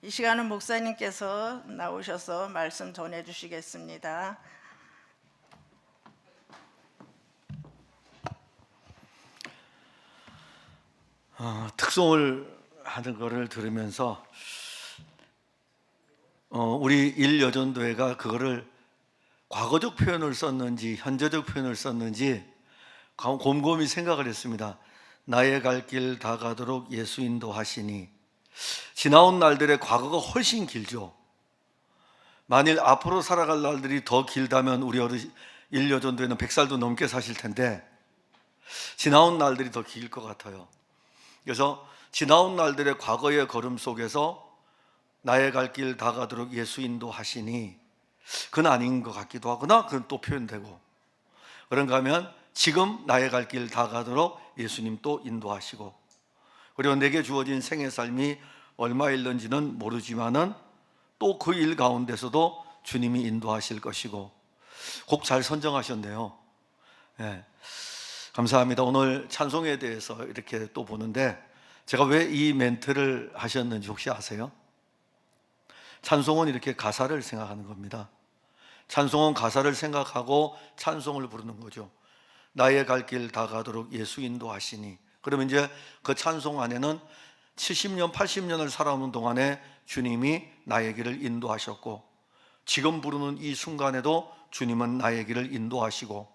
이 시간은 목사님께서 나오셔서 말씀 전해주시겠습니다. 특송을 하는 거를 들으면서 우리 일여전도회가 그거를 과거적 표현을 썼는지 현재적 표현을 썼는지 곰곰이 생각을 했습니다. 나의 갈 길 다 가도록 예수 인도하시니. 지나온 날들의 과거가 훨씬 길죠. 만일 앞으로 살아갈 날들이 더 길다면 우리 일여전도회는 100살도 넘게 사실 텐데 지나온 날들이 더 길 것 같아요. 그래서 지나온 날들의 과거의 걸음 속에서 나의 갈 길 다 가도록 예수 인도하시니, 그건 아닌 것 같기도 하거나 그건 또 표현되고, 그런가 하면 지금 나의 갈 길 다 가도록 예수님 또 인도하시고, 그리고 내게 주어진 생의 삶이 얼마일는지는 모르지만은 또 그 일 가운데서도 주님이 인도하실 것이고. 곡 잘 선정하셨네요. 네. 감사합니다. 오늘 찬송에 대해서 이렇게 또 보는데, 제가 왜 이 멘트를 하셨는지 혹시 아세요? 찬송은 이렇게 가사를 생각하는 겁니다. 찬송은 가사를 생각하고 찬송을 부르는 거죠. 나의 갈 길 다 가도록 예수 인도하시니. 그러면 이제 그 찬송 안에는 70년, 80년을 살아오는 동안에 주님이 나의 길을 인도하셨고, 지금 부르는 이 순간에도 주님은 나의 길을 인도하시고,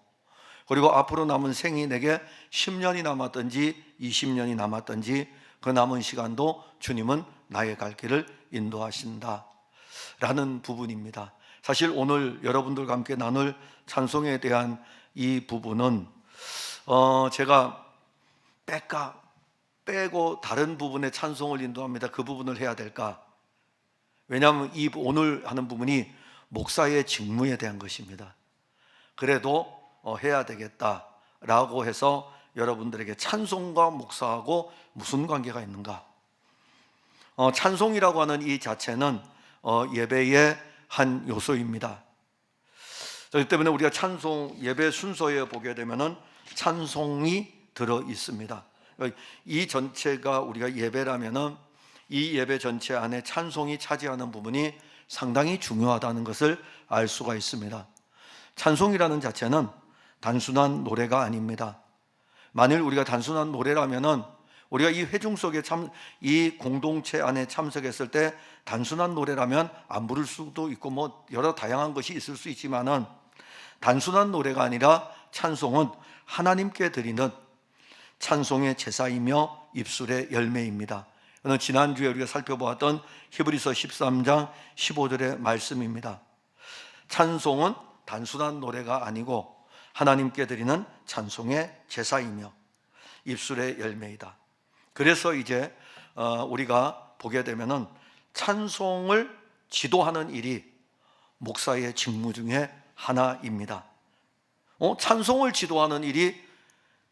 그리고 앞으로 남은 생이 내게 10년이 남았든지 20년이 남았든지 그 남은 시간도 주님은 나의 갈 길을 인도하신다 라는 부분입니다. 사실 오늘 여러분들과 함께 나눌 찬송에 대한 이 부분은 제가 빼고 다른 부분에 찬송을 인도합니다. 그 부분을 해야 될까? 왜냐하면 이 오늘 하는 부분이 목사의 직무에 대한 것입니다. 그래도 해야 되겠다라고 해서 여러분들에게 찬송과 목사하고 무슨 관계가 있는가? 찬송이라고 하는 이 자체는 예배의 한 요소입니다. 그렇기 때문에 우리가 찬송 예배 순서에 보게 되면은 찬송이 들어 있습니다. 이 전체가 우리가 예배라면은 이 예배 전체 안에 찬송이 차지하는 부분이 상당히 중요하다는 것을 알 수가 있습니다. 찬송이라는 자체는 단순한 노래가 아닙니다. 만일 우리가 단순한 노래라면은 우리가 이 회중 속에 이 공동체 안에 참석했을 때 단순한 노래라면 안 부를 수도 있고 뭐 여러 다양한 것이 있을 수 있지만은, 단순한 노래가 아니라 찬송은 하나님께 드리는 찬송의 제사이며 입술의 열매입니다. 오늘 지난주에 우리가 살펴보았던 히브리서 13장 15절의 말씀입니다. 찬송은 단순한 노래가 아니고 하나님께 드리는 찬송의 제사이며 입술의 열매이다. 그래서 이제 우리가 보게 되면은 찬송을 지도하는 일이 목사의 직무 중에 하나입니다. 찬송을 지도하는 일이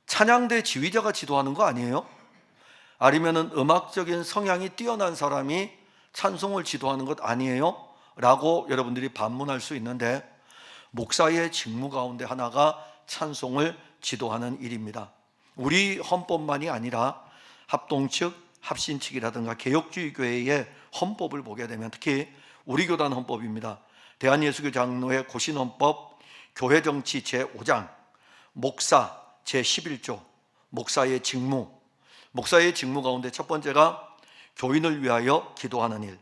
찬양대 지휘자가 지도하는 거 아니에요? 아니면은 음악적인 성향이 뛰어난 사람이 찬송을 지도하는 것 아니에요? 라고 여러분들이 반문할 수 있는데, 목사의 직무 가운데 하나가 찬송을 지도하는 일입니다. 우리 헌법만이 아니라 합동 측, 합신 측이라든가 개혁주의 교회의 헌법을 보게 되면, 특히 우리 교단 헌법입니다. 대한예수교 장로회 고신헌법 교회정치 제5장 목사 제11조 목사의 직무. 목사의 직무 가운데 첫 번째가 교인을 위하여 기도하는 일,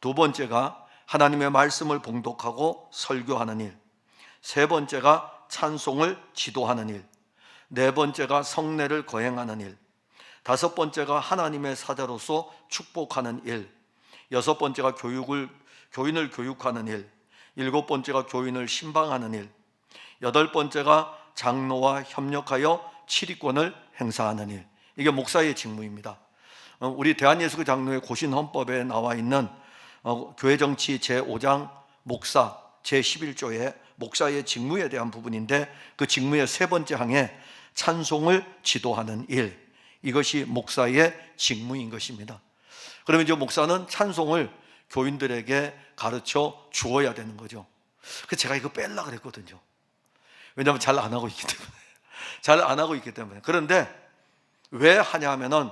두 번째가 하나님의 말씀을 봉독하고 설교하는 일, 세 번째가 찬송을 지도하는 일, 네 번째가 성례를 거행하는 일, 다섯 번째가 하나님의 사자로서 축복하는 일, 여섯 번째가 교인을 교육하는 일, 일곱 번째가 교인을 신방하는 일, 여덟 번째가 장로와 협력하여 치리권을 행사하는 일. 이게 목사의 직무입니다. 우리 대한예수교 장로회 고신헌법에 나와 있는 교회정치 제5장 목사 제11조의 목사의 직무에 대한 부분인데, 그 직무의 세 번째 항에 찬송을 지도하는 일, 이것이 목사의 직무인 것입니다. 그러면 이제 목사는 찬송을 교인들에게 가르쳐 주어야 되는 거죠. 그래서 제가 이거 뺄라 그랬거든요. 왜냐하면 잘 안 하고 있기 때문에. 그런데 왜 하냐 하면은,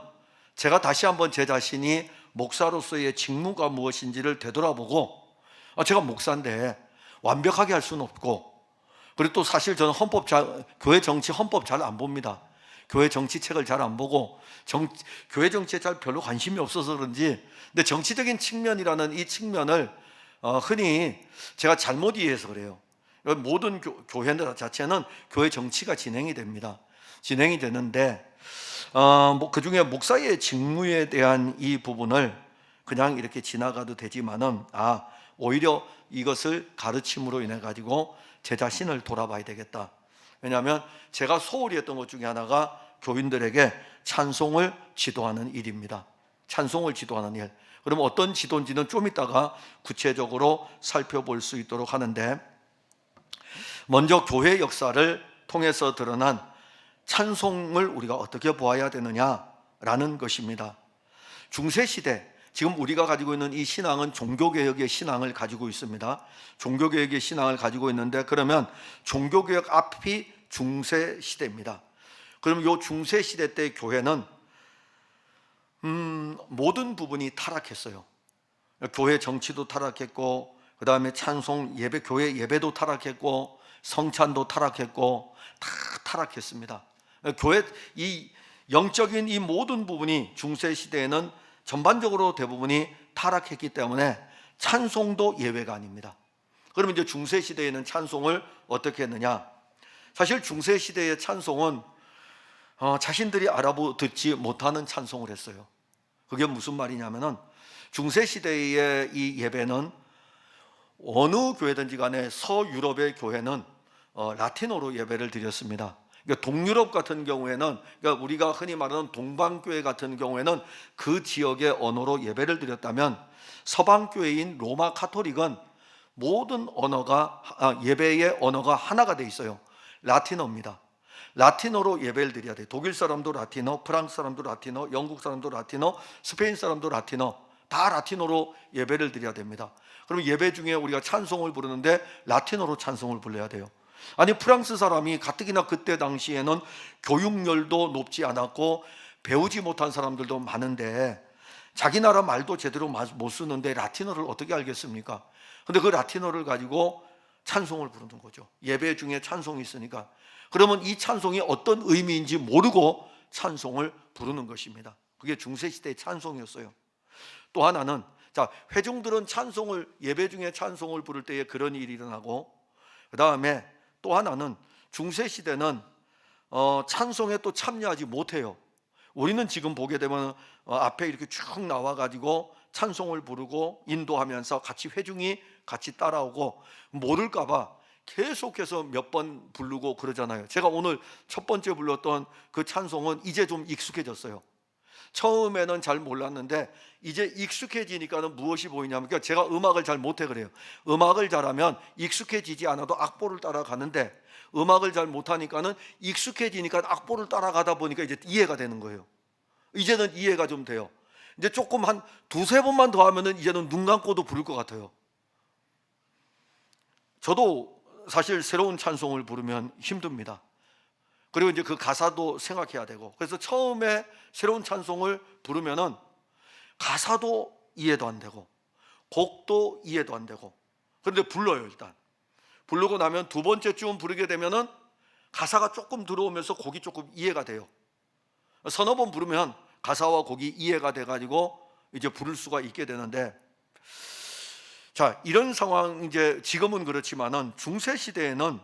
제가 다시 한번 제 자신이 목사로서의 직무가 무엇인지를 되돌아보고 제가 목사인데 완벽하게 할 수는 없고, 그리고 또 사실 저는 교회 정치 헌법 잘 안 봅니다. 교회 정치책을 잘 안 보고 교회 정치에 잘 별로 관심이 없어서 그런지, 근데 정치적인 측면이라는 이 측면을 흔히 제가 잘못 이해해서 그래요. 모든 교회들 자체는 교회 정치가 진행이 됩니다. 진행이 되는데 그 중에 목사의 직무에 대한 이 부분을 그냥 이렇게 지나가도 되지만은 오히려 이것을 가르침으로 인해 가지고 제 자신을 돌아봐야 되겠다. 왜냐하면 제가 소홀히 했던 것 중에 하나가 교인들에게 찬송을 지도하는 일입니다. 찬송을 지도하는 일. 그럼 어떤 지도인지는 좀 이따가 구체적으로 살펴볼 수 있도록 하는데, 먼저 교회 역사를 통해서 드러난 찬송을 우리가 어떻게 보아야 되느냐라는 것입니다. 중세시대, 지금 우리가 가지고 있는 이 신앙은 종교개혁의 신앙을 가지고 있습니다. 종교개혁의 신앙을 가지고 있는데, 그러면 종교개혁 앞이 중세시대입니다. 그럼 이 중세시대 때 교회는 모든 부분이 타락했어요. 교회 정치도 타락했고, 그 다음에 찬송 예배, 교회 예배도 타락했고, 성찬도 타락했고, 다 타락했습니다. 교회 이 영적인 이 모든 부분이 중세시대에는 전반적으로 대부분이 타락했기 때문에 찬송도 예외가 아닙니다. 그러면 이제 중세시대에는 찬송을 어떻게 했느냐? 사실 중세시대의 찬송은 자신들이 알아듣지 못하는 찬송을 했어요. 그게 무슨 말이냐면은, 중세시대의 이 예배는 어느 교회든지 간에 서유럽의 교회는 라틴어로 예배를 드렸습니다. 그러니까 동유럽 같은 경우에는, 그러니까 우리가 흔히 말하는 동방교회 같은 경우에는 그 지역의 언어로 예배를 드렸다면, 서방교회인 로마 카톨릭은 모든 언어가 예배의 언어가 하나가 돼 있어요. 라틴어입니다. 라틴어로 예배를 드려야 돼요. 독일 사람도 라틴어, 프랑스 사람도 라틴어, 영국 사람도 라틴어, 스페인 사람도 라틴어, 다 라틴어로 예배를 드려야 됩니다. 그럼 예배 중에 우리가 찬송을 부르는데 라틴어로 찬송을 불러야 돼요. 아니, 프랑스 사람이 가뜩이나 그때 당시에는 교육열도 높지 않았고 배우지 못한 사람들도 많은데 자기 나라 말도 제대로 못 쓰는데 라틴어를 어떻게 알겠습니까? 근데 그 라틴어를 가지고 찬송을 부르는 거죠. 예배 중에 찬송이 있으니까. 그러면 이 찬송이 어떤 의미인지 모르고 찬송을 부르는 것입니다. 그게 중세시대의 찬송이었어요. 또 하나는, 회중들은 찬송을, 예배 중에 찬송을 부를 때에 그런 일이 일어나고, 그 다음에 또 하나는 중세시대는 찬송에 또 참여하지 못해요. 우리는 지금 보게 되면 앞에 이렇게 쭉 나와가지고 찬송을 부르고 인도하면서 같이 회중이 같이 따라오고, 모를까봐 계속해서 몇 번 부르고 그러잖아요. 제가 오늘 첫 번째 불렀던 그 찬송은 이제 좀 익숙해졌어요. 처음에는 잘 몰랐는데 이제 익숙해지니까는 무엇이 보이냐면, 그러니까 제가 음악을 잘 못해 그래요. 음악을 잘하면 익숙해지지 않아도 악보를 따라가는데, 음악을 잘 못하니까는 익숙해지니까 악보를 따라가다 보니까 이제 이해가 되는 거예요. 이제는 이해가 좀 돼요. 이제 조금 한 두세 번만 더 하면은 이제는 눈 감고도 부를 것 같아요. 저도 사실 새로운 찬송을 부르면 힘듭니다. 그리고 이제 그 가사도 생각해야 되고, 그래서 처음에 새로운 찬송을 부르면은 가사도 이해도 안 되고 곡도 이해도 안 되고, 그런데 불러요. 일단 부르고 나면 두 번째쯤 부르게 되면은 가사가 조금 들어오면서 곡이 조금 이해가 돼요. 서너 번 부르면 가사와 곡이 이해가 돼가지고 이제 부를 수가 있게 되는데, 이런 상황, 이제 지금은 그렇지만은 중세 시대에는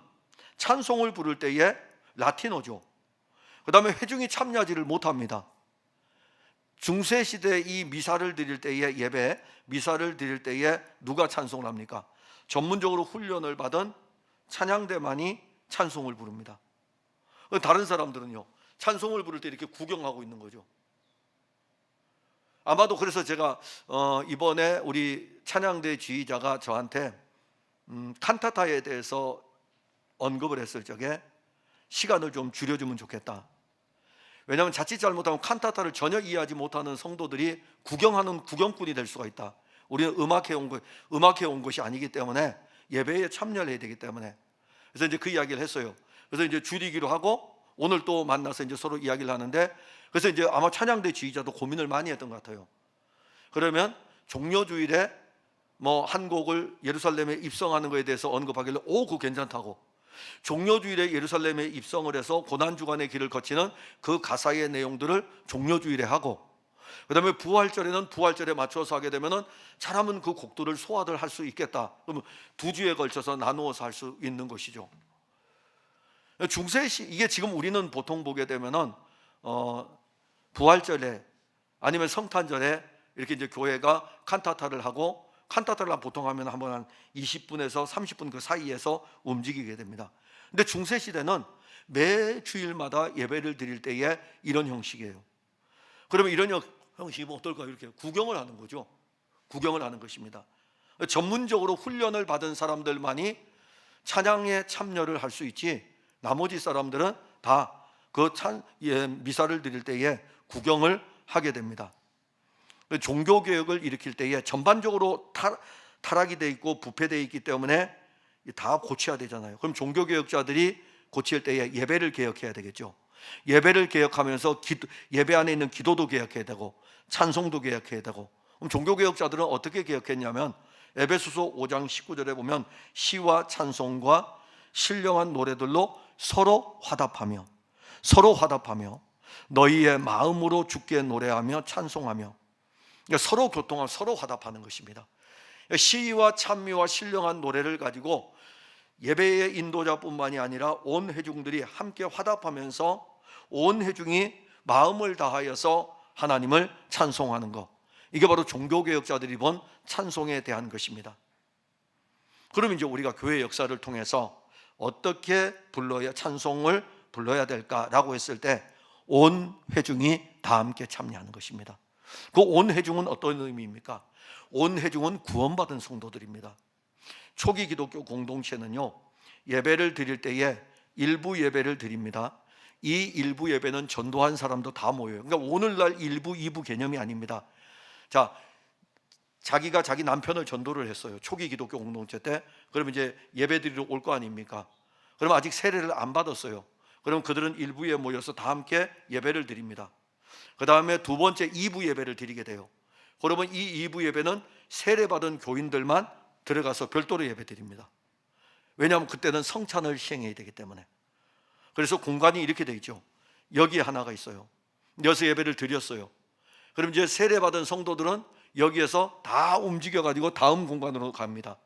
찬송을 부를 때에 라틴어죠. 그 다음에 회중이 참여하지를 못합니다. 중세 시대 이 미사를 드릴 때에, 예배 미사를 드릴 때에 누가 찬송을 합니까? 전문적으로 훈련을 받은 찬양대만이 찬송을 부릅니다. 다른 사람들은요, 찬송을 부를 때 이렇게 구경하고 있는 거죠. 아마도 그래서 제가 이번에 우리 찬양대 지휘자가 저한테 칸타타에 대해서 언급을 했을 적에 시간을 좀 줄여주면 좋겠다. 왜냐하면 자칫 잘못하면 칸타타를 전혀 이해하지 못하는 성도들이 구경하는 구경꾼이 될 수가 있다. 우리는 음악해 온 것이 아니기 때문에 예배에 참여를 해야 되기 때문에. 그래서 이제 그 이야기를 했어요. 그래서 이제 줄이기로 하고 오늘 또 만나서 이제 서로 이야기를 하는데, 그래서 이제 아마 찬양대 지휘자도 고민을 많이 했던 것 같아요. 그러면 종려주일에 뭐 한 곡을 예루살렘에 입성하는 것에 대해서 언급하길래 그거 괜찮다고, 종려주일에 예루살렘에 입성을 해서 고난주간의 길을 거치는 그 가사의 내용들을 종려주일에 하고, 그 다음에 부활절에는 부활절에 맞춰서 하게 되면은 잘하면 그 곡들을 소화를 할 수 있겠다. 그러면 두 주에 걸쳐서 나누어서 할 수 있는 것이죠. 중세시 이게 지금 우리는 보통 보게 되면은 부활절에 아니면 성탄절에 이렇게 이제 교회가 칸타타를 하고, 칸타타를 보통 하면 한번 한 20분에서 30분 그 사이에서 움직이게 됩니다. 근데 중세 시대는 매 주일마다 예배를 드릴 때에 이런 형식이에요. 그러면 이런 형식이 어떨까요? 이렇게 구경을 하는 거죠. 구경을 하는 것입니다. 전문적으로 훈련을 받은 사람들만이 찬양에 참여를 할 수 있지, 나머지 사람들은 다 그 미사를 드릴 때에 구경을 하게 됩니다. 종교개혁을 일으킬 때에 전반적으로 타락이 돼 있고 부패되어 있기 때문에 다 고쳐야 되잖아요. 그럼 종교개혁자들이 고칠 때에 예배를 개혁해야 되겠죠. 예배를 개혁하면서 예배 안에 있는 기도도 개혁해야 되고 찬송도 개혁해야 되고, 그럼 종교개혁자들은 어떻게 개혁했냐면 에베소서 5장 19절에 보면 시와 찬송과 신령한 노래들로 서로 화답하며 너희의 마음으로 주께 노래하며 찬송하며, 그러니까 서로 교통하고 서로 화답하는 것입니다. 시와 찬미와 신령한 노래를 가지고 예배의 인도자뿐만이 아니라 온 회중들이 함께 화답하면서 온 회중이 마음을 다하여서 하나님을 찬송하는 것, 이게 바로 종교개혁자들이 본 찬송에 대한 것입니다. 그럼 이제 우리가 교회 역사를 통해서 어떻게 찬송을 불러야 될까라고 했을 때 온 회중이 다 함께 참여하는 것입니다. 그 온 회중은 어떤 의미입니까? 온 회중은 구원받은 성도들입니다. 초기 기독교 공동체는요, 예배를 드릴 때에 일부 예배를 드립니다. 이 일부 예배는 전도한 사람도 다 모여요. 그러니까 오늘날 일부, 2부 개념이 아닙니다. 자, 자기가 자기 남편을 전도를 했어요. 초기 기독교 공동체 때. 그러면 이제 예배 드리러 올 거 아닙니까? 그럼 아직 세례를 안 받았어요. 그럼 그들은 일부에 모여서 다 함께 예배를 드립니다. 그 다음에 두 번째 2부 예배를 드리게 돼요. 그러면 이 2부 예배는 세례받은 교인들만 들어가서 별도로 예배 드립니다. 왜냐하면 그때는 성찬을 시행해야 되기 때문에. 그래서 공간이 이렇게 돼 있죠. 여기에 하나가 있어요. 여기서 예배를 드렸어요. 그럼 이제 세례받은 성도들은 여기에서 다 움직여가지고 다음 공간으로 갑니다.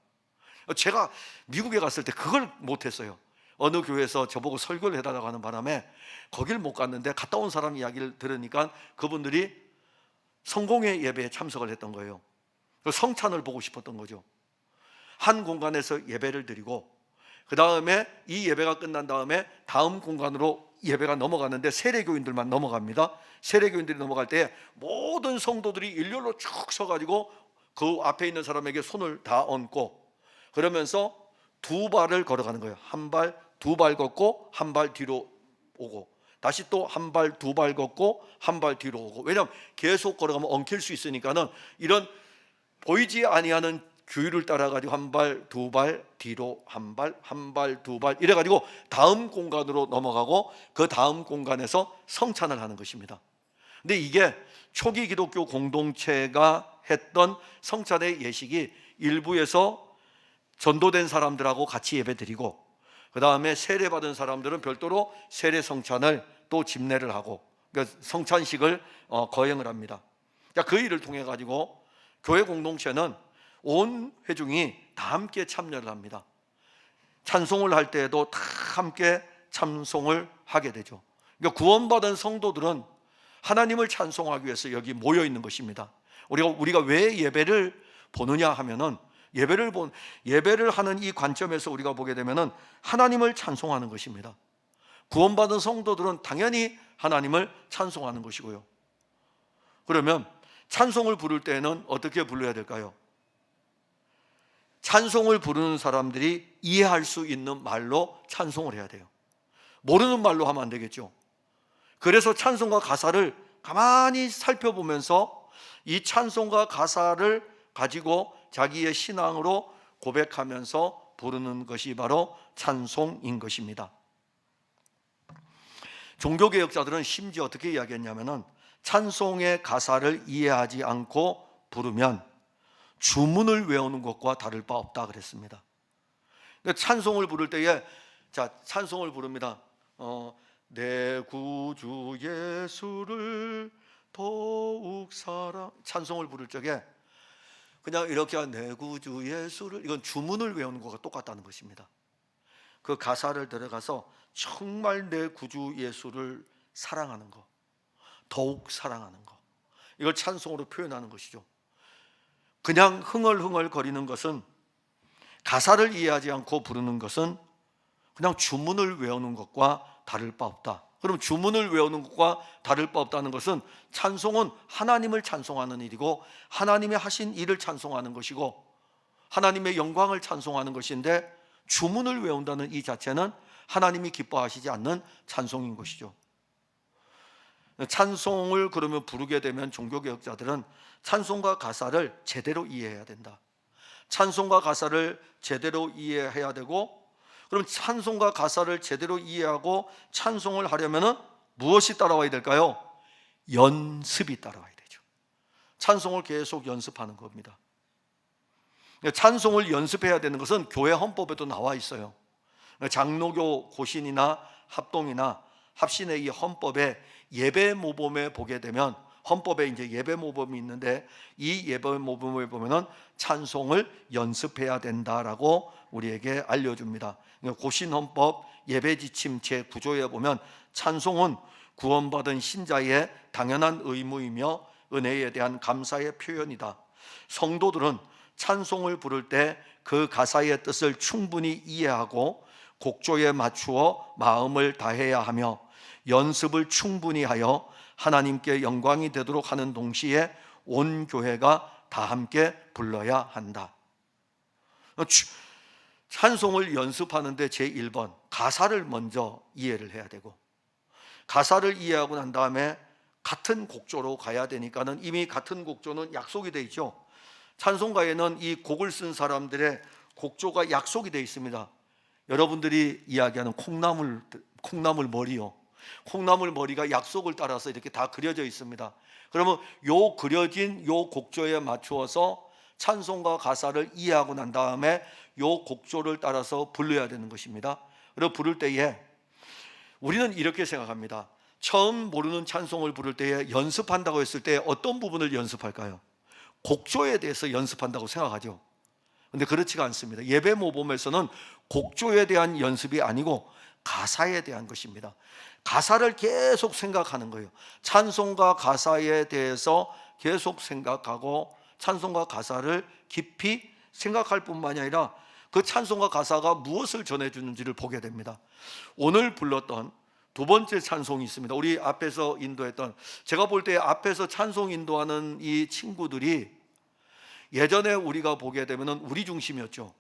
제가 미국에 갔을 때 그걸 못했어요. 어느 교회에서 저보고 설교를 해달라고 하는 바람에 거길 못 갔는데, 갔다 온 사람 이야기를 들으니까 그분들이 성공회 예배에 참석을 했던 거예요. 성찬을 보고 싶었던 거죠. 한 공간에서 예배를 드리고, 그 다음에 이 예배가 끝난 다음에 다음 공간으로 예배가 넘어가는데 세례교인들만 넘어갑니다. 세례교인들이 넘어갈 때 모든 성도들이 일렬로 쭉 서가지고 그 앞에 있는 사람에게 손을 다 얹고, 그러면서 두 발을 걸어가는 거예요. 한 발, 두 발 걷고 한 발 뒤로 오고, 다시 또 한 발, 두 발 걷고 한 발 뒤로 오고. 왜냐하면 계속 걸어가면 엉킬 수 있으니까는 이런 보이지 아니하는 규율을 따라가지고 한 발, 두 발, 뒤로 한 발, 한 발, 두 발 이래가지고 다음 공간으로 넘어가고 그 다음 공간에서 성찬을 하는 것입니다. 근데 이게 초기 기독교 공동체가 했던 성찬의 예식이 일부에서 전도된 사람들하고 같이 예배드리고, 그 다음에 세례받은 사람들은 별도로 세례 성찬을 또 집례를 하고, 그러니까 성찬식을 거행을 합니다. 그 일을 통해 가지고 교회 공동체는 온 회중이 다 함께 참여를 합니다. 찬송을 할 때에도 다 함께 찬송을 하게 되죠. 그러니까 구원받은 성도들은 하나님을 찬송하기 위해서 여기 모여 있는 것입니다. 우리가 왜 예배를 보느냐 하면은, 예배를 하는 이 관점에서 우리가 보게 되면은 하나님을 찬송하는 것입니다. 구원받은 성도들은 당연히 하나님을 찬송하는 것이고요. 그러면 찬송을 부를 때는 어떻게 불러야 될까요? 찬송을 부르는 사람들이 이해할 수 있는 말로 찬송을 해야 돼요. 모르는 말로 하면 안 되겠죠. 그래서 찬송과 가사를 가만히 살펴보면서 이 찬송과 가사를 가지고 자기의 신앙으로 고백하면서 부르는 것이 바로 찬송인 것입니다. 종교개혁자들은 심지어 어떻게 이야기했냐면은 찬송의 가사를 이해하지 않고 부르면 주문을 외우는 것과 다를 바 없다 그랬습니다. 그러니까 찬송을 부를 때에 찬송을 부릅니다. 내 구주 예수를 더욱 찬송을 부를 적에 그냥 이렇게 내 구주 예수를, 이건 주문을 외우는 것과 똑같다는 것입니다. 그 가사를 들어가서 정말 내 구주 예수를 사랑하는 것, 더욱 사랑하는 것, 이걸 찬송으로 표현하는 것이죠. 그냥 흥얼흥얼 거리는 것은, 가사를 이해하지 않고 부르는 것은 그냥 주문을 외우는 것과 다를 바 없다. 그럼 주문을 외우는 것과 다를 바 없다는 것은 찬송은 하나님을 찬송하는 일이고 하나님의 하신 일을 찬송하는 것이고 하나님의 영광을 찬송하는 것인데, 주문을 외운다는 이 자체는 하나님이 기뻐하시지 않는 찬송인 것이죠. 찬송을 그러면 부르게 되면 종교개혁자들은 찬송과 가사를 제대로 이해해야 된다. 찬송과 가사를 제대로 이해해야 되고, 그럼 찬송과 가사를 제대로 이해하고 찬송을 하려면 무엇이 따라와야 될까요? 연습이 따라와야 되죠. 찬송을 계속 연습하는 겁니다. 찬송을 연습해야 되는 것은 교회 헌법에도 나와 있어요. 장로교 고신이나 합동이나 합신의 이 헌법에 예배 모범에 보게 되면, 헌법에 이제 예배 모범이 있는데 이 예배 모범을 보면은 찬송을 연습해야 된다라고 우리에게 알려줍니다. 고신 헌법 예배 지침 제 9조에 보면 찬송은 구원받은 신자의 당연한 의무이며 은혜에 대한 감사의 표현이다. 성도들은 찬송을 부를 때 그 가사의 뜻을 충분히 이해하고 곡조에 맞추어 마음을 다해야 하며 연습을 충분히 하여 하나님께 영광이 되도록 하는 동시에 온 교회가 다 함께 불러야 한다. 찬송을 연습하는데 제1번, 가사를 먼저 이해를 해야 되고, 가사를 이해하고 난 다음에 같은 곡조로 가야 되니까는, 이미 같은 곡조는 약속이 되어 있죠. 찬송가에는 이 곡을 쓴 사람들의 곡조가 약속이 되어 있습니다. 여러분들이 이야기하는 콩나물 머리요, 콩나물 머리가 약속을 따라서 이렇게 다 그려져 있습니다. 그러면 요 그려진 요 곡조에 맞추어서 찬송과 가사를 이해하고 난 다음에 요 곡조를 따라서 불러야 되는 것입니다. 그리고 부를 때에 우리는 이렇게 생각합니다. 처음 모르는 찬송을 부를 때에 연습한다고 했을 때 어떤 부분을 연습할까요? 곡조에 대해서 연습한다고 생각하죠. 근데 그렇지가 않습니다. 예배 모범에서는 곡조에 대한 연습이 아니고 가사에 대한 것입니다. 가사를 계속 생각하는 거예요. 찬송과 가사에 대해서 계속 생각하고 찬송과 가사를 깊이 생각할 뿐만이 아니라 그 찬송과 가사가 무엇을 전해주는지를 보게 됩니다. 오늘 불렀던 두 번째 찬송이 있습니다. 우리 앞에서 인도했던, 제가 볼 때 앞에서 찬송 인도하는 이 친구들이 예전에 우리가 보게 되면은 우리 중심이었죠.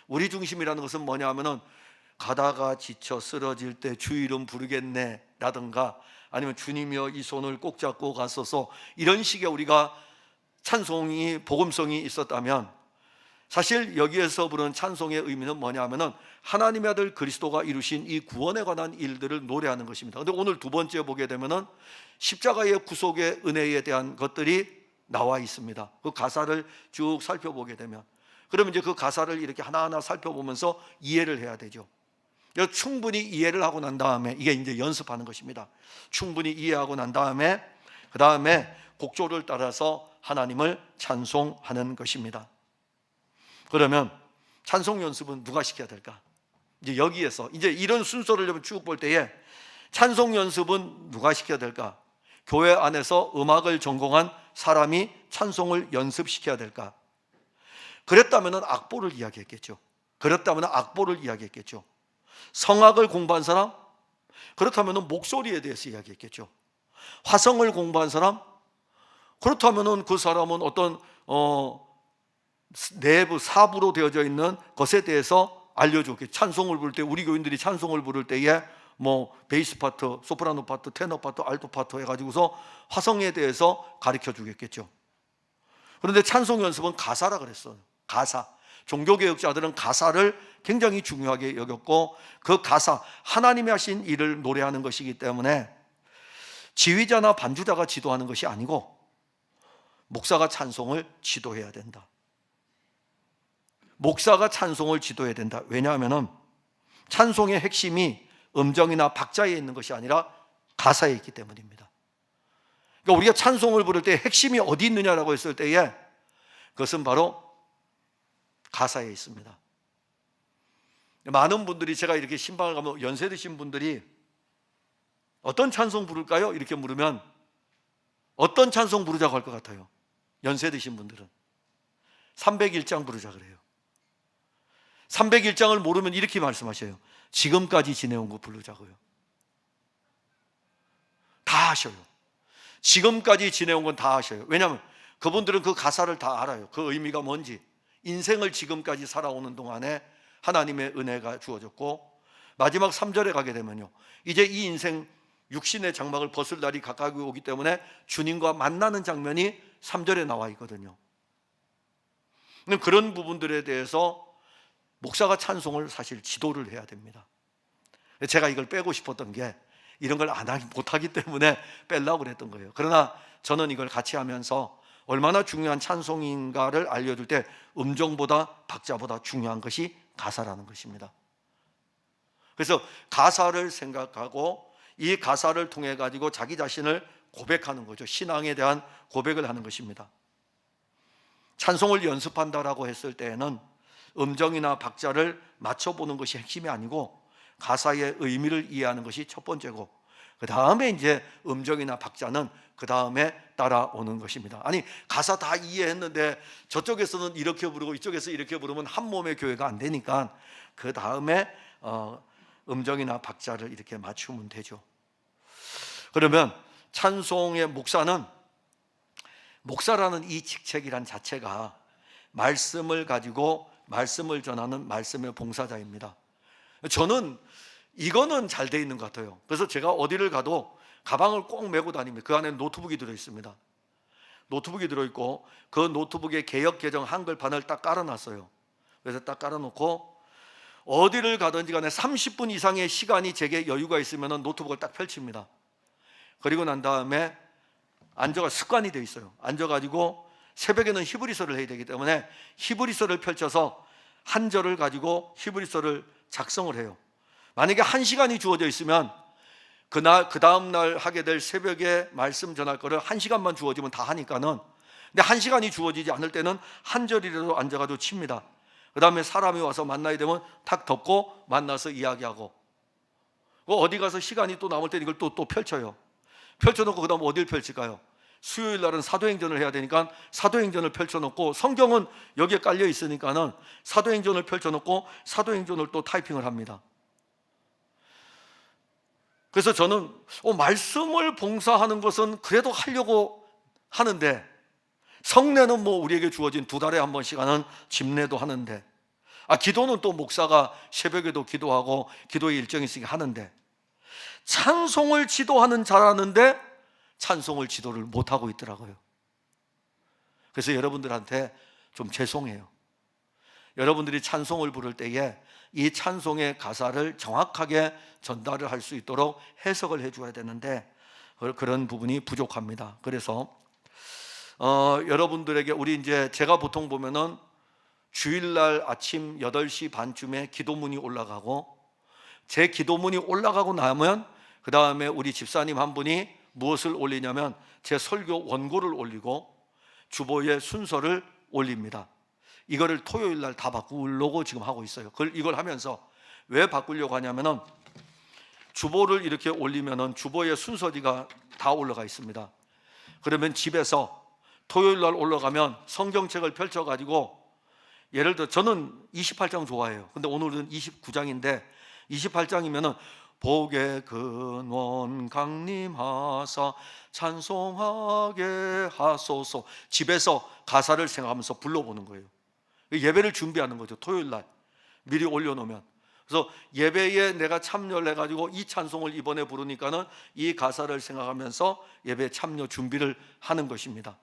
우리 중심이라는 것은 뭐냐 하면은 가다가 지쳐 쓰러질 때 주 이름 부르겠네 라든가, 아니면 주님이여 이 손을 꼭 잡고 갔어서, 이런 식의 우리가 찬송이 복음성이 있었다면, 사실 여기에서 부르는 찬송의 의미는 뭐냐 하면은 하나님의 아들 그리스도가 이루신 이 구원에 관한 일들을 노래하는 것입니다. 그런데 오늘 두 번째 보게 되면은 십자가의 구속의 은혜에 대한 것들이 나와 있습니다. 그 가사를 쭉 살펴보게 되면, 그러면 이제 그 가사를 이렇게 하나하나 살펴보면서 이해를 해야 되죠. 충분히 이해를 하고 난 다음에, 이게 이제 연습하는 것입니다. 충분히 이해하고 난 다음에 그 다음에 곡조를 따라서 하나님을 찬송하는 것입니다. 그러면 찬송 연습은 누가 시켜야 될까? 이제 여기에서 이제 이런 순서를 쭉 볼 때에 찬송 연습은 누가 시켜야 될까? 교회 안에서 음악을 전공한 사람이 찬송을 연습시켜야 될까? 그랬다면 악보를 이야기했겠죠. 성악을 공부한 사람? 그렇다면 목소리에 대해서 이야기했겠죠. 화성을 공부한 사람? 그렇다면 그 사람은 어떤 내부 사부로 되어져 있는 것에 대해서 알려줬겠죠. 찬송을 부를 때, 우리 교인들이 찬송을 부를 때에 뭐 베이스 파트, 소프라노 파트, 테너 파트, 알토 파트 해가지고서 화성에 대해서 가르쳐 주겠겠죠. 그런데 찬송 연습은 가사라 그랬어요. 가사. 종교개혁자들은 가사를 굉장히 중요하게 여겼고, 그 가사, 하나님이 하신 일을 노래하는 것이기 때문에 지휘자나 반주자가 지도하는 것이 아니고 목사가 찬송을 지도해야 된다. 목사가 찬송을 지도해야 된다. 왜냐하면 찬송의 핵심이 음정이나 박자에 있는 것이 아니라 가사에 있기 때문입니다. 그러니까 우리가 찬송을 부를 때 핵심이 어디 있느냐라고 했을 때에 그것은 바로 가사에 있습니다. 많은 분들이 제가 이렇게 신방을 가면 연세 드신 분들이 어떤 찬송 부를까요? 이렇게 물으면 어떤 찬송 부르자고 할 것 같아요? 연세 드신 분들은 301장 부르자 그래요. 301장을 모르면 이렇게 말씀하셔요. 지금까지 지내온 거 부르자고요. 다 하셔요. 지금까지 지내온 건 다 하셔요. 왜냐하면 그분들은 그 가사를 다 알아요. 그 의미가 뭔지. 인생을 지금까지 살아오는 동안에 하나님의 은혜가 주어졌고, 마지막 3절에 가게 되면요, 이제 이 인생 육신의 장막을 벗을 날이 가까이 오기 때문에 주님과 만나는 장면이 3절에 나와 있거든요. 그런 부분들에 대해서 목사가 찬송을 사실 지도를 해야 됩니다. 제가 이걸 빼고 싶었던 게 이런 걸 못하기 때문에 빼려고 그랬던 거예요. 그러나 저는 이걸 같이 하면서 얼마나 중요한 찬송인가를 알려줄 때 음정보다 박자보다 중요한 것이 가사라는 것입니다. 그래서 가사를 생각하고 이 가사를 통해 가지고 자기 자신을 고백하는 거죠. 신앙에 대한 고백을 하는 것입니다. 찬송을 연습한다라고 했을 때에는 음정이나 박자를 맞춰보는 것이 핵심이 아니고 가사의 의미를 이해하는 것이 첫 번째고, 그 다음에 이제 음정이나 박자는 그 다음에 따라오는 것입니다. 아니, 가사 다 이해했는데 저쪽에서는 이렇게 부르고 이쪽에서 이렇게 부르면 한 몸의 교회가 안 되니까 그 다음에 음정이나 박자를 이렇게 맞추면 되죠. 그러면 찬송의 목사라는 이 직책이란 자체가 말씀을 가지고 말씀을 전하는 말씀의 봉사자입니다. 저는 이거는 잘 돼 있는 것 같아요. 그래서 제가 어디를 가도 가방을 꼭 메고 다닙니다. 그 안에 노트북이 들어있습니다. 노트북이 들어있고 그 노트북에 개역 개정 한글판을 딱 깔아놨어요. 그래서 딱 깔아놓고 어디를 가든지 간에 30분 이상의 시간이 제게 여유가 있으면 노트북을 딱 펼칩니다. 그리고 난 다음에 습관이 돼 있어요. 앉아가지고 새벽에는 히브리서를 해야 되기 때문에 히브리서를 펼쳐서 한 절을 가지고 히브리서를 작성을 해요. 만약에 1시간이 주어져 있으면 그 다음 날 하게 될 새벽에 말씀 전할 거를 1시간만 주어지면 다 하니까는, 근데 1시간이 주어지지 않을 때는 한 절이라도 앉아가지고 칩니다. 그 다음에 사람이 와서 만나야 되면 탁 덮고 만나서 이야기하고, 어디 가서 시간이 또 남을 때 이걸 또 펼쳐요. 펼쳐놓고 그 다음 어딜 펼칠까요? 수요일 날은 사도행전을 해야 되니까 사도행전을 펼쳐놓고, 성경은 여기에 깔려 있으니까는 사도행전을 펼쳐놓고 사도행전을 또 타이핑을 합니다. 그래서 저는 말씀을 봉사하는 것은 그래도 하려고 하는데, 성례는 뭐 우리에게 주어진 2달에 한 번씩 하는 집례도 하는데, 기도는 또 목사가 새벽에도 기도하고 기도의 일정이 있으니까 하는데, 찬송을 지도하는 잘하는데 찬송을 지도를 못하고 있더라고요. 그래서 여러분들한테 좀 죄송해요. 여러분들이 찬송을 부를 때에 이 찬송의 가사를 정확하게 전달을 할 수 있도록 해석을 해줘야 되는데 그런 부분이 부족합니다. 그래서 여러분들에게 제가 보통 보면은 주일날 아침 8시 반쯤에 기도문이 올라가고, 제 기도문이 올라가고 나면 그 다음에 우리 집사님 한 분이 무엇을 올리냐면 제 설교 원고를 올리고 주보의 순서를 올립니다. 이거를 토요일 날 다 바꾸려고 지금 하고 있어요. 이걸 하면서 왜 바꾸려고 하냐면은 주보를 이렇게 올리면은 주보의 순서지가 다 올라가 있습니다. 그러면 집에서 토요일 날 올라가면 성경책을 펼쳐가지고, 예를 들어 저는 28장 좋아해요. 근데 오늘은 29장인데 28장이면은 복의 근원 강림하사 찬송하게 하소서, 집에서 가사를 생각하면서 불러보는 거예요. 예배를 준비하는 거죠. 토요일 날 미리 올려놓으면. 그래서 예배에 내가 참여를 해가지고 이 찬송을 이번에 부르니까는 이 가사를 생각하면서 예배 참여 준비를 하는 것입니다.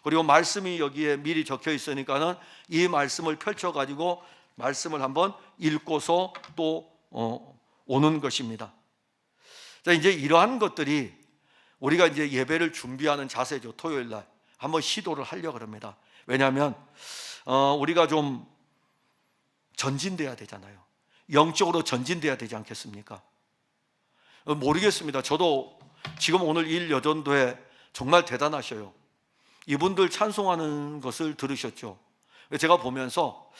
그리고 말씀이 여기에 미리 적혀 있으니까는 이 말씀을 펼쳐가지고 말씀을 한번 읽고서 또 오는 것입니다. 자, 이제 이러한 것들이 우리가 이제 예배를 준비하는 자세죠. 토요일 날 한번 시도를 하려고 합니다. 왜냐하면 우리가 좀 전진돼야 되잖아요. 영적으로 전진돼야 되지 않겠습니까? 모르겠습니다. 저도 지금 오늘 일 여전도에 정말 대단하셔요. 이분들 찬송하는 것을 들으셨죠? 제가 보면서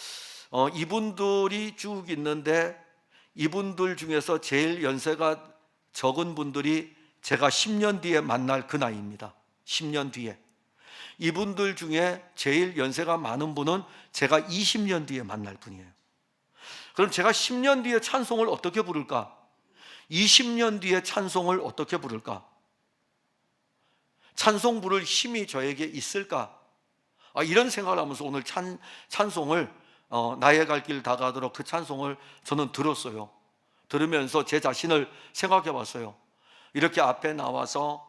이분들이 쭉 있는데 이분들 중에서 제일 연세가 적은 분들이 제가 10년 뒤에 만날 그 나이입니다. 10년 뒤에. 이분들 중에 제일 연세가 많은 분은 제가 20년 뒤에 만날 분이에요. 그럼 제가 10년 뒤에 찬송을 어떻게 부를까? 20년 뒤에 찬송을 어떻게 부를까? 찬송 부를 힘이 저에게 있을까? 이런 생각을 하면서 오늘 찬송을 나의 갈 길 다가도록 그 찬송을 저는 들었어요. 들으면서 제 자신을 생각해 봤어요. 이렇게 앞에 나와서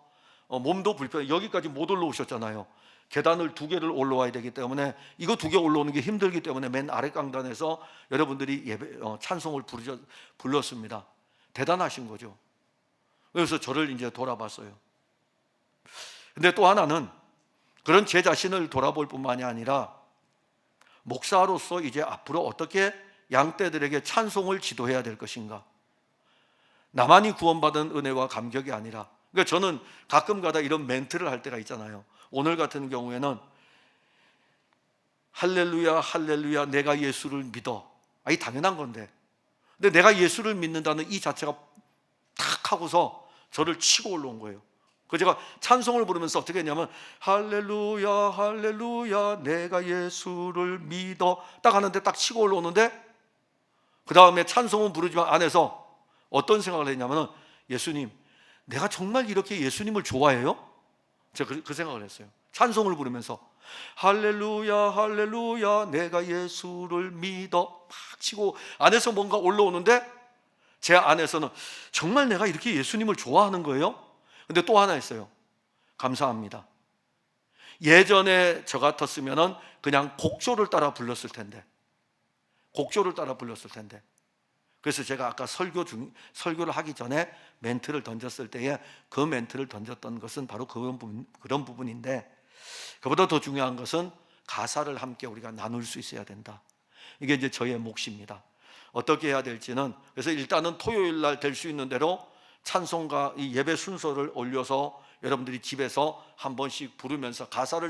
몸도 불편해. 여기까지 못 올라오셨잖아요. 계단을 2개를 올라와야 되기 때문에 이거 2개 올라오는 게 힘들기 때문에 맨 아래 강단에서 여러분들이 찬송을 불렀습니다. 대단하신 거죠. 그래서 저를 이제 돌아봤어요. 근데 또 하나는 그런 제 자신을 돌아볼 뿐만이 아니라 목사로서 이제 앞으로 어떻게 양떼들에게 찬송을 지도해야 될 것인가. 나만이 구원받은 은혜와 감격이 아니라, 그러니까 저는 가끔가다 이런 멘트를 할 때가 있잖아요. 오늘 같은 경우에는 할렐루야 할렐루야 내가 예수를 믿어. 이 당연한 건데, 근데 내가 예수를 믿는다는 이 자체가 탁 하고서 저를 치고 올라온 거예요. 그 제가 찬송을 부르면서 어떻게 했냐면 할렐루야 할렐루야 내가 예수를 믿어 딱 하는데 딱 치고 올라오는데, 그 다음에 찬송은 부르지만 안에서 어떤 생각을 했냐면, 예수님 내가 정말 이렇게 예수님을 좋아해요? 제가 그 생각을 했어요. 찬송을 부르면서 할렐루야 할렐루야 내가 예수를 믿어 막 치고 안에서 뭔가 올라오는데, 제 안에서는 정말 내가 이렇게 예수님을 좋아하는 거예요? 근데 또 하나 있어요. 감사합니다. 예전에 저 같았으면 그냥 곡조를 따라 불렀을 텐데, 그래서 제가 아까 설교를 하기 전에 멘트를 던졌을 때에 그 멘트를 던졌던 것은 바로 그런 부분인데, 그보다 더 중요한 것은 가사를 함께 우리가 나눌 수 있어야 된다. 이게 이제 저의 몫입니다. 어떻게 해야 될지는, 그래서 일단은 토요일 날 될 수 있는 대로 찬송가 이 예배 순서를 올려서 여러분들이 집에서 한 번씩 부르면서 가사를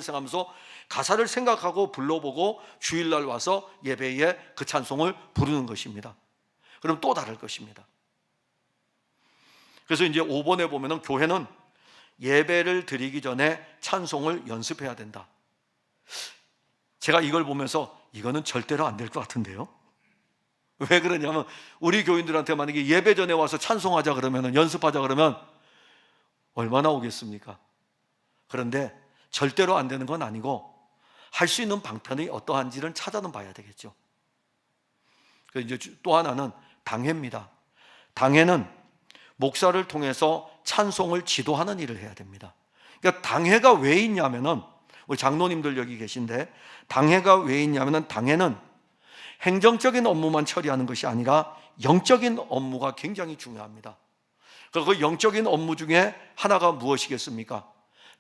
생각하고 불러보고 주일날 와서 예배에 그 찬송을 부르는 것입니다. 그럼 또 다를 것입니다. 그래서 이제 5번에 보면은 교회는 예배를 드리기 전에 찬송을 연습해야 된다. 제가 이걸 보면서 이거는 절대로 안 될 것 같은데요. 왜 그러냐면 우리 교인들한테 만약에 예배 전에 와서 찬송하자 그러면, 연습하자 그러면 얼마나 오겠습니까? 그런데 절대로 안 되는 건 아니고 할 수 있는 방편이 어떠한지를 찾아는 봐야 되겠죠. 그래서 이제 또 하나는 당회입니다. 당회는 목사를 통해서 찬송을 지도하는 일을 해야 됩니다. 그러니까 당회가 왜 있냐면은, 우리 장로님들 여기 계신데 당회가 왜 있냐면은, 당회는 행정적인 업무만 처리하는 것이 아니라 영적인 업무가 굉장히 중요합니다. 그 영적인 업무 중에 하나가 무엇이겠습니까?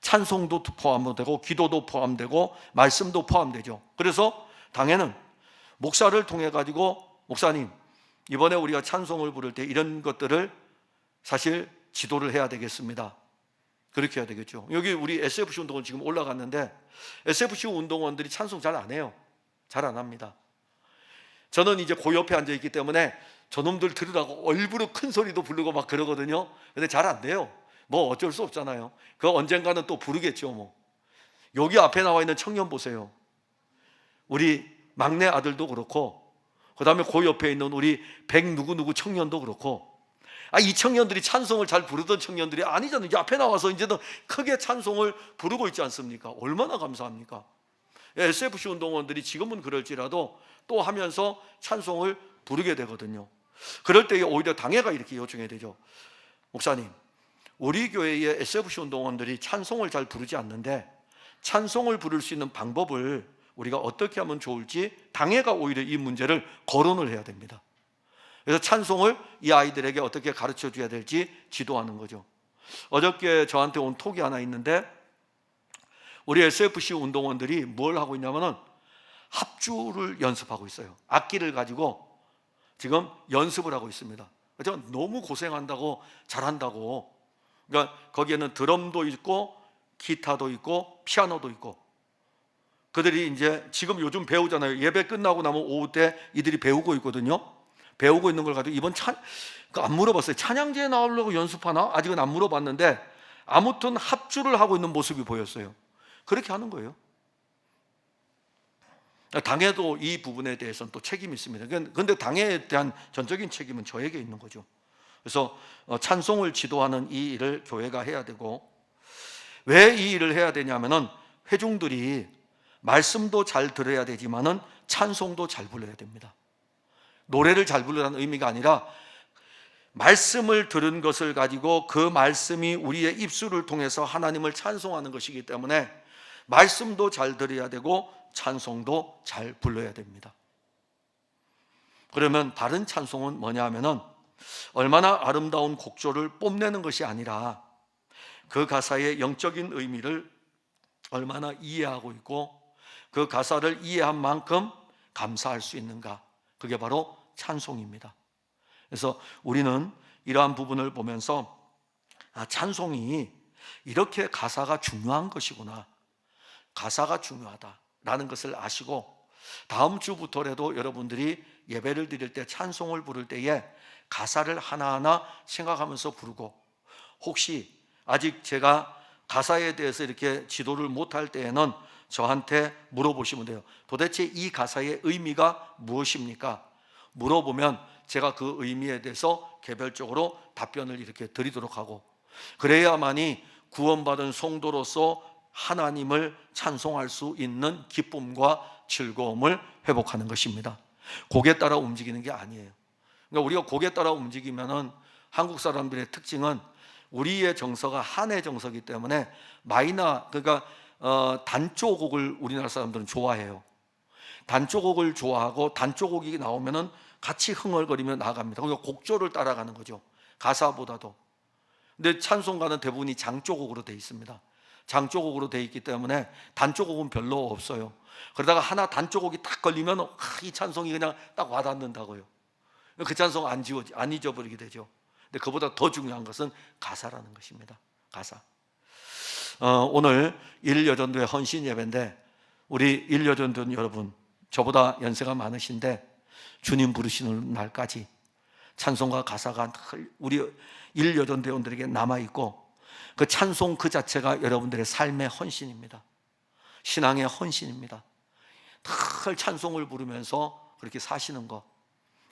찬송도 포함되고 기도도 포함되고 말씀도 포함되죠. 그래서 당회는 목사를 통해 가지고, 목사님 이번에 우리가 찬송을 부를 때 이런 것들을 사실 지도를 해야 되겠습니다. 그렇게 해야 되겠죠. 여기 우리 SFC 운동원 지금 올라갔는데 SFC 운동원들이 찬송 잘 안 해요. 잘 안 합니다. 저는 이제 그 옆에 앉아 있기 때문에 저놈들 들으라고 일부러 큰 소리도 부르고 막 그러거든요. 근데 잘 안 돼요. 뭐 어쩔 수 없잖아요. 그 언젠가는 또 부르겠죠 뭐. 여기 앞에 나와 있는 청년 보세요. 우리 막내 아들도 그렇고, 그 다음에 그 옆에 있는 우리 누구누구 청년도 그렇고, 이 청년들이 찬송을 잘 부르던 청년들이 아니잖아요. 이제 앞에 나와서 이제는 크게 찬송을 부르고 있지 않습니까? 얼마나 감사합니까? SFC 운동원들이 지금은 그럴지라도 또 하면서 찬송을 부르게 되거든요. 그럴 때에 오히려 당회가 이렇게 요청해야 되죠. 목사님, 우리 교회의 SFC 운동원들이 찬송을 잘 부르지 않는데 찬송을 부를 수 있는 방법을 우리가 어떻게 하면 좋을지 당회가 오히려 이 문제를 거론을 해야 됩니다. 그래서 찬송을 이 아이들에게 어떻게 가르쳐 줘야 될지 지도하는 거죠. 어저께 저한테 온 톡이 하나 있는데, 우리 SFC 운동원들이 뭘 하고 있냐면은 합주를 연습하고 있어요. 악기를 가지고 지금 연습을 하고 있습니다. 제가 너무 고생한다고, 잘한다고. 그러니까 거기에는 드럼도 있고 기타도 있고 피아노도 있고, 그들이 이제 지금 요즘 배우잖아요. 예배 끝나고 나면 오후 때 이들이 배우고 있거든요. 배우고 있는 걸 가지고 이번 안 물어봤어요. 찬양제에 나오려고 연습하나? 아직은 안 물어봤는데 아무튼 합주를 하고 있는 모습이 보였어요. 그렇게 하는 거예요. 당회도 이 부분에 대해서는 또 책임이 있습니다. 그런데 당회에 대한 전적인 책임은 저에게 있는 거죠. 그래서 찬송을 지도하는 이 일을 교회가 해야 되고, 왜 이 일을 해야 되냐면은 회중들이 말씀도 잘 들어야 되지만은 찬송도 잘 불러야 됩니다. 노래를 잘 부르라는 의미가 아니라 말씀을 들은 것을 가지고 그 말씀이 우리의 입술을 통해서 하나님을 찬송하는 것이기 때문에 말씀도 잘 들어야 되고 찬송도 잘 불러야 됩니다. 그러면 바른 찬송은 뭐냐 하면은 얼마나 아름다운 곡조를 뽐내는 것이 아니라 그 가사의 영적인 의미를 얼마나 이해하고 있고 그 가사를 이해한 만큼 감사할 수 있는가, 그게 바로 찬송입니다. 그래서 우리는 이러한 부분을 보면서 찬송이 이렇게 가사가 중요한 것이구나, 가사가 중요하다라는 것을 아시고, 다음 주부터라도 여러분들이 예배를 드릴 때 찬송을 부를 때에 가사를 하나하나 생각하면서 부르고, 혹시 아직 제가 가사에 대해서 이렇게 지도를 못할 때에는 저한테 물어보시면 돼요. 도대체 이 가사의 의미가 무엇입니까? 물어보면 제가 그 의미에 대해서 개별적으로 답변을 이렇게 드리도록 하고, 그래야만이 구원받은 성도로서 하나님을 찬송할 수 있는 기쁨과 즐거움을 회복하는 것입니다. 곡에 따라 움직이는 게 아니에요. 그러니까 우리가 곡에 따라 움직이면은, 한국 사람들의 특징은 우리의 정서가 한의 정서이기 때문에 그러니까 단조곡을 우리나라 사람들은 좋아해요. 단조곡을 좋아하고 단조곡이 나오면은 같이 흥얼거리며 나아갑니다. 그러니까 곡조를 따라가는 거죠, 가사보다도. 근데 찬송가는 대부분이 장조곡으로 되어 있습니다. 장조곡으로 되어 있기 때문에 단조곡은 별로 없어요. 그러다가 하나 단조곡이 딱 걸리면 이 찬송이 그냥 딱 와닿는다고요. 그 찬송 안 잊어버리게 되죠. 근데 그보다 더 중요한 것은 가사라는 것입니다. 가사. 오늘 일여전도의 헌신 예배인데, 우리 일여전도 여러분, 저보다 연세가 많으신데 주님 부르시는 날까지 찬송과 가사가 우리 일여전도원들에게 남아있고, 그 찬송 그 자체가 여러분들의 삶의 헌신입니다. 신앙의 헌신입니다. 늘 찬송을 부르면서 그렇게 사시는 것.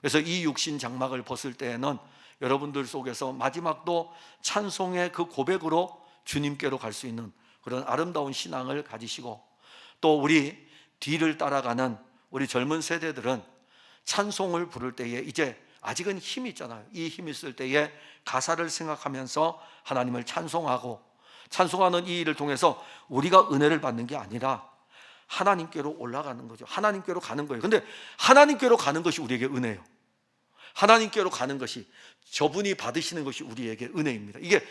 그래서 이 육신 장막을 벗을 때에는 여러분들 속에서 마지막도 찬송의 그 고백으로 주님께로 갈 수 있는 그런 아름다운 신앙을 가지시고, 또 우리 뒤를 따라가는 우리 젊은 세대들은 찬송을 부를 때에, 이제 아직은 힘이 있잖아요. 이 힘이 있을 때에 가사를 생각하면서 하나님을 찬송하고, 찬송하는 이 일을 통해서 우리가 은혜를 받는 게 아니라 하나님께로 올라가는 거죠. 하나님께로 가는 거예요. 근데 하나님께로 가는 것이 우리에게 은혜예요. 하나님께로 가는 것이, 저분이 받으시는 것이 우리에게 은혜입니다. 이게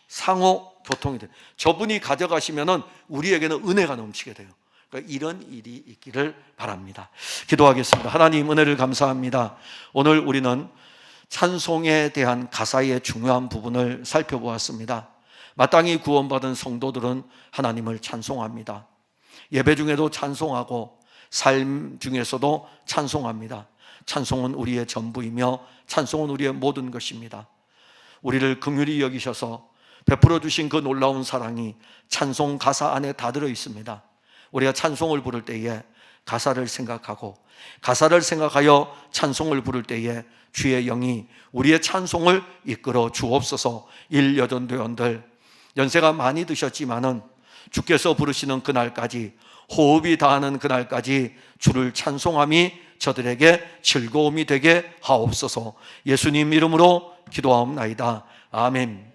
상호 교통이 돼요. 저분이 가져가시면은 우리에게는 은혜가 넘치게 돼요. 그러니까 이런 일이 있기를 바랍니다. 기도하겠습니다. 하나님, 은혜를 감사합니다. 오늘 우리는 찬송에 대한 가사의 중요한 부분을 살펴보았습니다. 마땅히 구원받은 성도들은 하나님을 찬송합니다. 예배 중에도 찬송하고 삶 중에서도 찬송합니다. 찬송은 우리의 전부이며 찬송은 우리의 모든 것입니다. 우리를 긍휼히 여기셔서 베풀어 주신 그 놀라운 사랑이 찬송 가사 안에 다 들어 있습니다. 우리가 찬송을 부를 때에 가사를 생각하고, 가사를 생각하여 찬송을 부를 때에 주의 영이 우리의 찬송을 이끌어 주옵소서. 일여전도원들, 연세가 많이 드셨지만은 주께서 부르시는 그날까지, 호흡이 다하는 그날까지 주를 찬송함이 저들에게 즐거움이 되게 하옵소서. 예수님 이름으로 기도하옵나이다. 아멘.